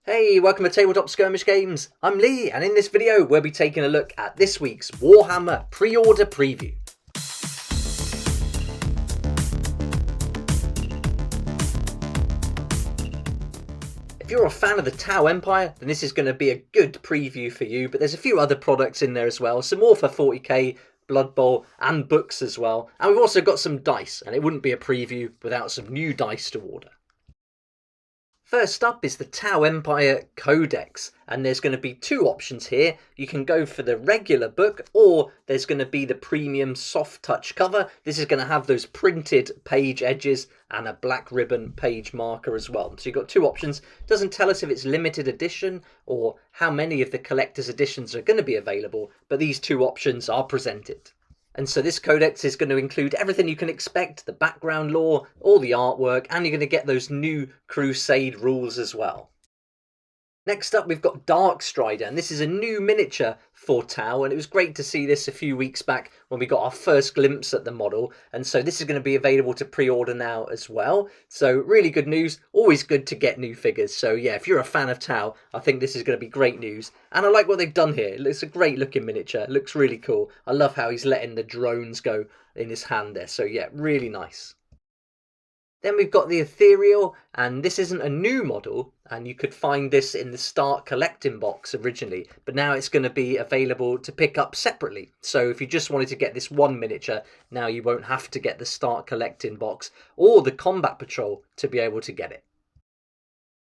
Hey, welcome to Tabletop Skirmish Games. I'm Lee, and in this video we'll be taking a look at this week's Warhammer pre-order preview. If you're a fan of the Tau Empire, then this is going to be a good preview for you, but there's a few other products in there as well, some more for 40k, Blood Bowl, and books as well. And we've also got some dice, and it wouldn't be a preview without some new dice to order. First up is the Tau Empire Codex, and there's going to be two options here. You can go for the regular book, or there's going to be the premium soft touch cover. This is going to have those printed page edges and a black ribbon page marker as well. So you've got two options. It doesn't tell us if it's limited edition or how many of the collector's editions are going to be available, but these two options are presented. And so this codex is going to include everything you can expect, the background lore, all the artwork, and you're going to get those new Crusade rules as well. Next up, we've got Darkstrider, and this is a new miniature for Tau, and it was great to see this a few weeks back when we got our first glimpse at the model, and so this is going to be available to pre-order now as well. So really good news, always good to get new figures. So yeah, if you're a fan of Tau, I think this is going to be great news, and I like what they've done here. It's a great looking miniature, it looks really cool. I love how he's letting the drones go in his hand there, so yeah, really nice. Then we've got the Ethereal, and this isn't a new model, and you could find this in the Start Collecting box originally, but now it's going to be available to pick up separately. So if you just wanted to get this one miniature, now you won't have to get the Start Collecting box or the Combat Patrol to be able to get it.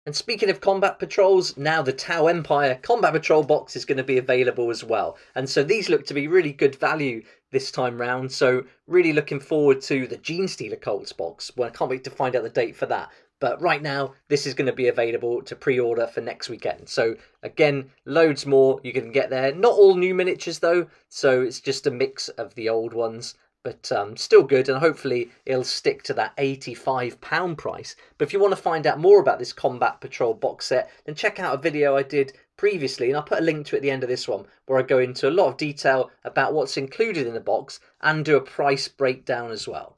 And speaking of Combat Patrols, now the Tau Empire Combat Patrol box is going to be available as well. And so these look to be really good value this time round. So really looking forward to the Gene Stealer Cults box. Well, I can't wait to find out the date for that. But right now, this is going to be available to pre-order for next weekend. So again, loads more you can get there. Not all new miniatures though, so it's just a mix of the old ones. But still good, and hopefully it'll stick to that £85 price. But if you want to find out more about this Combat Patrol box set, then check out a video I did previously, and I'll put a link to it at the end of this one, where I go into a lot of detail about what's included in the box and do a price breakdown as well.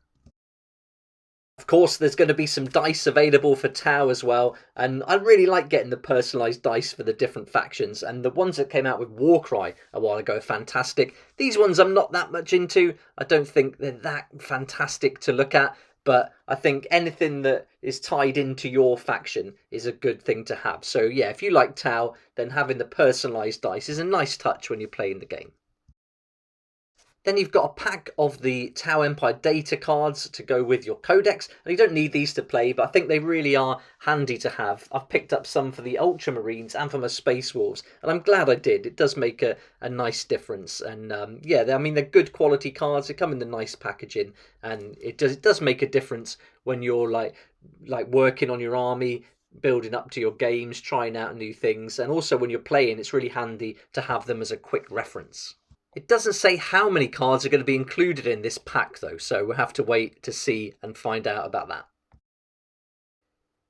Of course, there's going to be some dice available for Tau as well, and I really like getting the personalised dice for the different factions, and the ones that came out with Warcry a while ago are fantastic. These ones I'm not that much into. I don't think they're that fantastic to look at, but I think anything that is tied into your faction is a good thing to have. So yeah, if you like Tau, then having the personalised dice is a nice touch when you're playing the game. Then you've got a pack of the Tau Empire data cards to go with your codex. And you don't need these to play, but I think they really are handy to have. I've picked up some for the Ultramarines and for my Space Wolves, and I'm glad I did. It does make a nice difference. And yeah, I mean, they're good quality cards. They come in the nice packaging, and it does make a difference when you're like working on your army, building up to your games, trying out new things. And also when you're playing, it's really handy to have them as a quick reference. It doesn't say how many cards are going to be included in this pack though, so we'll have to wait to see and find out about that.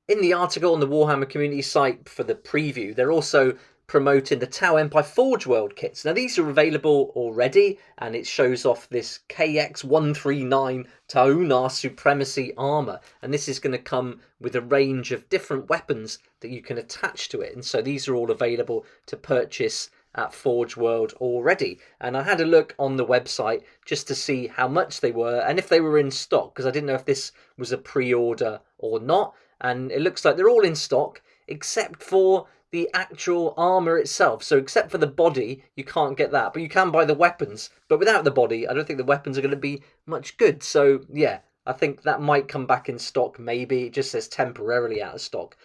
In the article on the Warhammer community site for the preview, they're also promoting the Tau Empire Forge World kits. Now these are available already, and it shows off this KX139 Taunar Supremacy armour, and this is going to come with a range of different weapons that you can attach to it, and so these are all available to purchase at Forge World already. And I had a look on the website just to see how much they were and if they were in stock, because I didn't know if this was a pre-order or not, and it looks like they're all in stock except for the actual armour itself. So except for the body, you can't get that, but you can buy the weapons. But without the body, I don't think the weapons are going to be much good. So yeah, I think that might come back in stock maybe. It just says temporarily out of stock.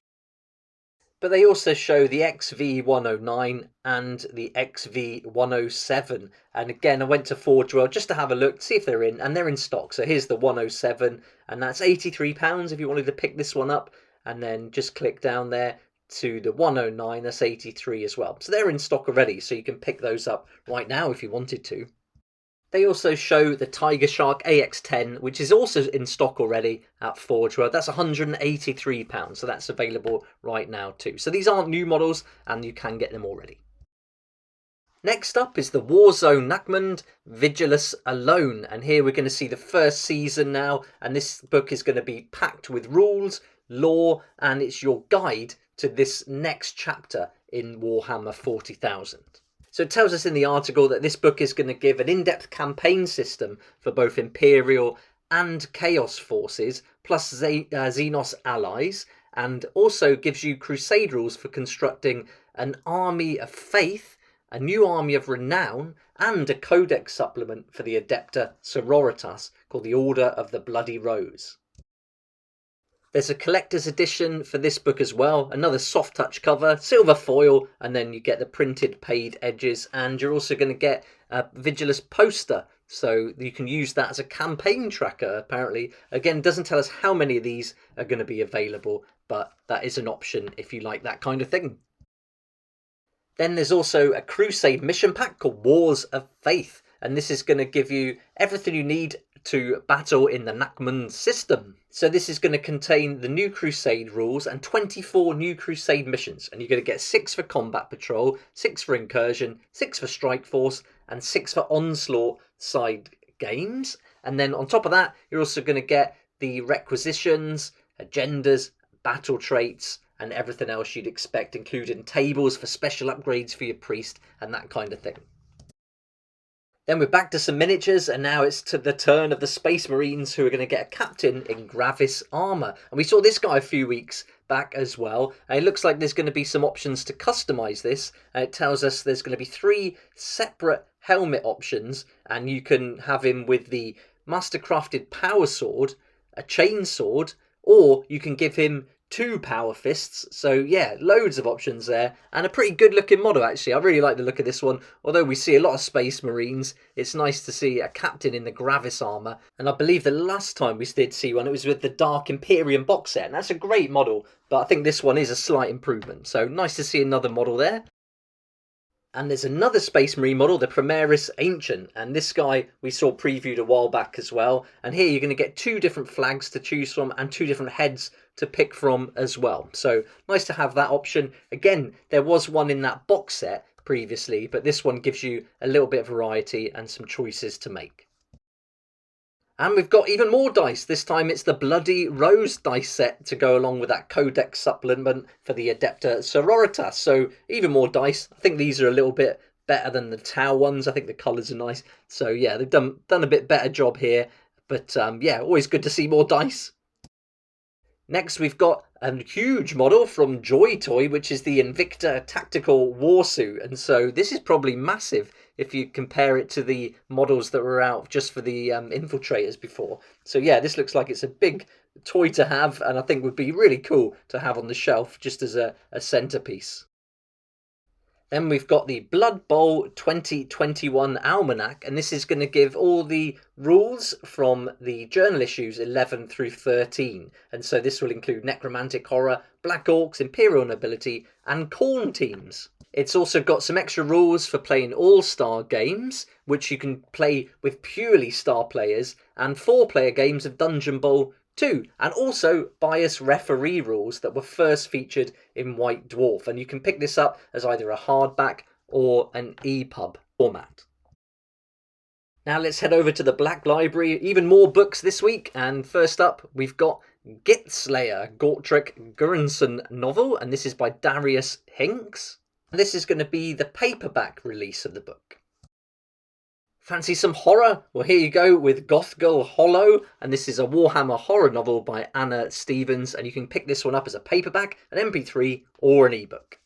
But they also show the XV109 and the XV107. And again, I went to Forge World just to have a look, see if they're in, and they're in stock. So here's the 107, and that's £83 if you wanted to pick this one up. And then just click down there to the 109, that's 83 as well. So they're in stock already, so you can pick those up right now if you wanted to. They also show the Tiger Shark AX10, which is also in stock already at Forge World. That's £183, so that's available right now too. So these aren't new models, and you can get them already. Next up is the Warzone Nachmund Vigilus Alone, and here we're going to see the first season now, and this book is going to be packed with rules, lore, and it's your guide to this next chapter in Warhammer 40,000. So it tells us in the article that this book is going to give an in-depth campaign system for both Imperial and Chaos forces, plus Xenos allies, and also gives you Crusade rules for constructing an army of faith, a new army of renown, and a Codex supplement for the Adepta Sororitas called the Order of the Bloody Rose. There's a collector's edition for this book as well, another soft touch cover, silver foil, and then you get the printed paid edges, and you're also going to get a Vigilus poster, so you can use that as a campaign tracker apparently. Again, doesn't tell us how many of these are going to be available, but that is an option if you like that kind of thing. Then there's also a Crusade mission pack called Wars of Faith, and this is going to give you everything you need to battle in the Nakmun system. So this is going to contain the new Crusade rules and 24 new Crusade missions, and you're going to get 6 for Combat Patrol, 6 for Incursion, 6 for Strike Force, and 6 for Onslaught side games. And then on top of that, you're also going to get the requisitions, agendas, battle traits, and everything else you'd expect, including tables for special upgrades for your priest and that kind of thing. Then we're back to some miniatures, and now it's to the turn of the Space Marines, who are going to get a captain in Gravis armour. And we saw this guy a few weeks back as well, and it looks like there's going to be some options to customise this, and it tells us there's going to be 3 separate helmet options, and you can have him with the mastercrafted power sword, a chain sword, or you can give him 2 power fists. So yeah, loads of options there, and a pretty good looking model actually. I really like the look of this one. Although we see a lot of Space Marines, it's nice to see a captain in the Gravis armour, and I believe the last time we did see one, it was with the Dark Imperium box set, and that's a great model, but I think this one is a slight improvement, so nice to see another model there. And there's another Space Marine model, the Primaris Ancient, and this guy we saw previewed a while back as well. And here you're going to get 2 different flags to choose from and 2 different heads to pick from as well. So nice to have that option. Again, there was one in that box set previously, but this one gives you a little bit of variety and some choices to make. And we've got even more dice. This time it's the Bloody Rose dice set to go along with that Codex supplement for the Adepta Sororitas. So even more dice. I think these are a little bit better than the Tau ones. I think the colours are nice. So yeah, they've done a bit better job here. But yeah, always good to see more dice. Next, we've got a huge model from Joy Toy, which is the Invicta Tactical Warsuit. And so this is probably massive if you compare it to the models that were out just for the infiltrators before. So yeah, this looks like it's a big toy to have, and I think would be really cool to have on the shelf just as a centerpiece. Then we've got the Blood Bowl 2021 Almanac, and this is going to give all the rules from the journal issues 11 through 13. And so this will include Necromantic Horror, Black Orcs, Imperial Nobility, and Khorne teams. It's also got some extra rules for playing all-star games, which you can play with purely star players, and 4-player games of Dungeon Bowl 2, and also bias referee rules that were first featured in White Dwarf, and you can pick this up as either a hardback or an EPUB format. Now let's head over to the Black Library. Even more books this week, and first up we've got Git Slayer, Gortrick Gurrenson novel, and this is by Darius Hinks. And this is going to be the paperback release of the book. Fancy some horror? Well, here you go with Gothgirl Hollow, and this is a Warhammer horror novel by Anna Stevens, and you can pick this one up as a paperback, an MP3 or an ebook.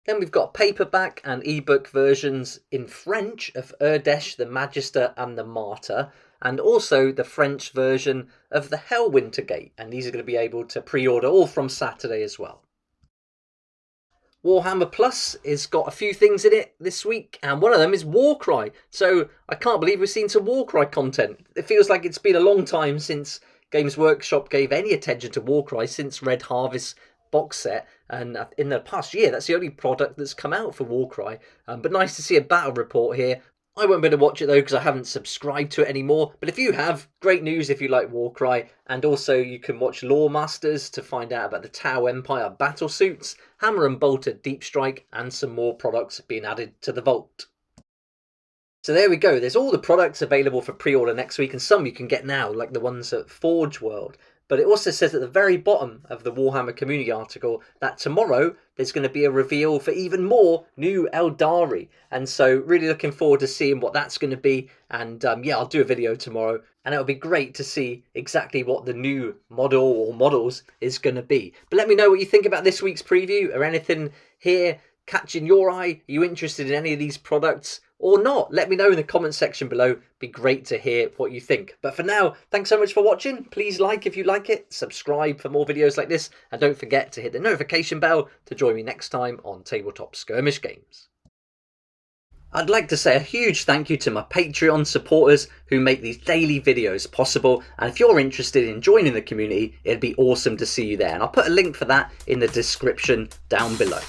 Then we've got paperback and ebook versions in French of Urdesh, the Magister and the Martyr, and also the French version of the Hellwinter Gate, and these are going to be able to pre-order all from Saturday as well. Warhammer Plus has got a few things in it this week, and one of them is Warcry. So I can't believe we've seen some Warcry content. It feels like it's been a long time since Games Workshop gave any attention to Warcry since Red Harvest box set, and in the past year that's the only product that's come out for Warcry. But nice to see a battle report here. I won't be able to watch it though because I haven't subscribed to it anymore. But if you have, great news if you like Warcry. And also you can watch Lore Masters to find out about the Tau Empire battle suits, Hammer and Bolter Deep Strike, and some more products being added to the vault. So there we go. There's all the products available for pre-order next week, and some you can get now, like the ones at Forge World. But it also says at the very bottom of the Warhammer community article that tomorrow there's going to be a reveal for even more new Eldari. And so really looking forward to seeing what that's going to be. And yeah, I'll do a video tomorrow. And it'll be great to see exactly what the new model or models is going to be. But let me know what you think about this week's preview, or anything here catching your eye. Are you interested in any of these products or not? Let me know in the comment section below. Be great to hear what you think. But for now, thanks so much for watching. Please like if you like it, subscribe for more videos like this, and don't forget to hit the notification bell to join me next time on Tabletop Skirmish Games. I'd like to say a huge thank you to my Patreon supporters who make these daily videos possible, and if you're interested in joining the community, it'd be awesome to see you there, and I'll put a link for that in the description down below.